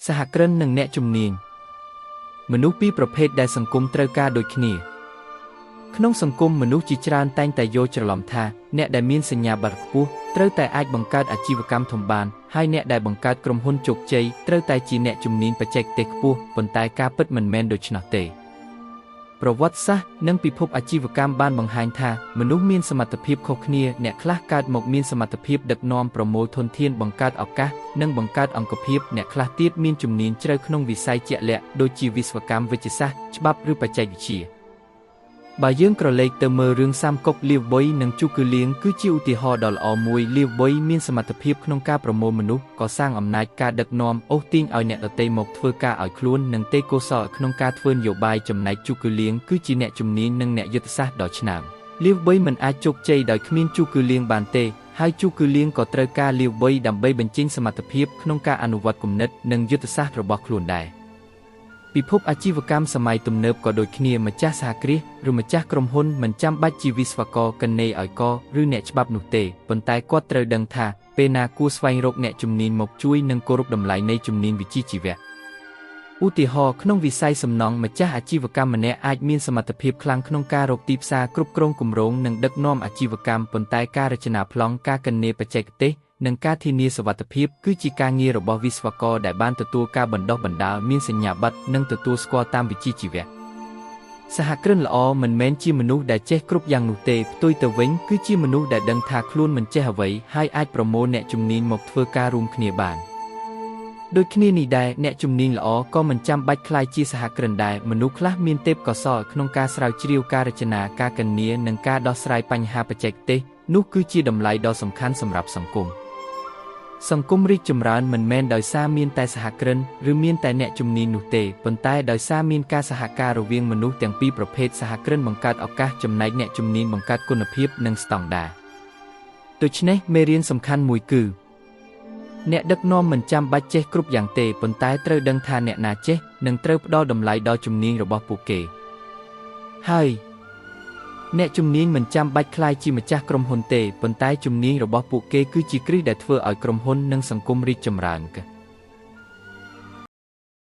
សហគ្រិននិងអ្នកជំនាញមនុស្សពីរប្រភេទដែលសង្គមត្រូវការដូចគ្នាក្នុងសង្គមមនុស្សជាច្រើនតែងតែយល់ច្រឡំថាអ្នកដែលមានសញ្ញាបត្រខ្ពស់ត្រូវតែអាចបង្កើតអាជីវកម្មធំបានហើយអ្នកដែលបង្កើតក្រុមហ៊ុនជោគជ័យត្រូវតែជាអ្នកជំនាញបច្ចេកទេសខ្ពស់ប៉ុន្តែការពិតមិនមែនដូច្នោះទេប្រវត្តិសាស្ត្រនិងពិភពអាជីវកម្មបានបង្ហាញថាមនុស្សមានសមត្ថភាពខុសគ្នាអ្នកខ្លះកើតមកមានសមត្ថភាពដឹកនាំប្រមូលធនធានបង្កើតឱកាសនិងបង្កើតអង្គភាពអ្នកខ្លះទៀតមានជំនាញជ្រៅក្នុងវិស័យជាក់លាក់ដូចជាវិស្វកម្មវិទ្យាសាស្ត្រច្បាប់ឬបច្ចេកវិទ្យាបើយើងក្រឡេកទៅមើលរឿងសាមកុកលាវបុយនិងជូគឺលៀងគឺជាឧទាហរណ៍ដ៏ល្អមួយលាវបុយមានសមត្ថភាពក្នុងការប្រមូលមនុស្សកសាងអំណាចការដឹកនាំអូសទាញឲ្យអ្នកដទៃមកធ្វើការឲ្យខ្លួននិងទេគោសល្យក្នុងការធ្វើនយោបាយចំណែកជូគឺលៀងគឺជាអ្នកជំនាញនិងអ្នកយុទ្ធសាស្ត្រដ៏ឆ្នើមលាវបុយមិនអាចជោគជ័យដោយគ្មានជូគឺលៀងបានទេហើយជូគឺលៀងក៏ត្រូវការលាវបុយដើម្បីបញ្ចេញសមត្ថភាពក្នុងការអនុវត្តគំនិតនិងយុទ្ធសាស្ត្ររបស់ខ្លួនដែរពិភពអាជីវកម្មសម័យទំនើបក៏ដូចគ្នាម្ចាស់សហគ្រាសឬម្ចាស់ក្រុមហ៊ុនមិនចាំបាច់ជាវិស្វករកិនណេឲ្យកឬអ្នកច្បាប់នោះទេប៉ុន្តែគាត់ត្រូវដឹងថាពេលណាគួរស្វែងរកអ្នកជំនាញមកជួយនិងគោរពតម្លៃនៃជំនាញវិជ្ជាជីវៈឧទាហរណ៍ក្នុងវិស័យសំណង់ម្ចាស់អាជីវកម្មម្នាក់អាចមានសមត្ថភាពខ្លាំងក្នុងការរកទីផ្សារគ្រប់គ្រងគម្រោងនិងដឹកនាំអាជីវកម្មប៉ុន្តែការរចនាប្លង់ការកិនណេបច្ចេកទេសនិងការធានាសុវត្ថិភាពគឺជាការងាររបស់វិស្វករដែលបានទទួលការបណ្ដុះបណ្ដាលមានសញ្ញាបត្រនិងទទួលស្គាល់តាមវិជ្ជាជីវៈសហគ្រិនល្អមិនមែនជាមនុស្សដែលចេះគ្រប់យ៉ាងនោះទេផ្ទុយទៅវិញគឺជាមនុស្សដែលដឹងថាខ្លួនមិនចេះអ្វីហើយអាចប្រមូលអ្នកជំនាញមកធ្វើការរួមគ្នាបានដូចគ្នានេះដែរអ្នកជំនាញល្អក៏មិនចាំបាច់ក្លាយជាសហគ្រិនដែរមនុស្សខ្លះមានទេពកោសល្យក្នុងការស្រាវជ្រាវការរចនាការគណនានិងការដោះស្រាយបញ្ហាបច្ចេកទេសនោះគឺជាតម្លៃដ៏សំខាន់សម្រាប់សង្គមរីកចម្រើនមិនមែនដោយសារមានតែសហគ្រិនឬមានតែអ្នកជំនាញនោះទេប៉ុន្តែដោយសារមានការសហការរវាងមនុស្សទាំងពីរប្រភេទសហគ្រិនបង្កើតឱកាសចំណែកអ្នកជំនាញបង្កើតគុណភាពនិងស្តង់ដារដូច្នេះមេរៀនសំខាន់មួយគឺអ្នកដឹកនាំមិនចាំបាច់ចេះគ្រប់យ៉ាងទេប៉ុន្តែត្រូវដឹងថាអ្នកណាចេះនិងត្រូវផ្ដល់តម្លៃដល់ជំនាញរបស់ពួកគេហើយអ្នកជំនាញមិនចាំបាច់ក្លាយជាម្ចាស់ក្រុមហ៊ុនទេប៉ុន្តែជំនាញរបស់ពួកគេគឺជាគ្រឹះដែលធ្វើឲ្យក្រុមហ៊ុននិងសង្គមរីកចម្រើន។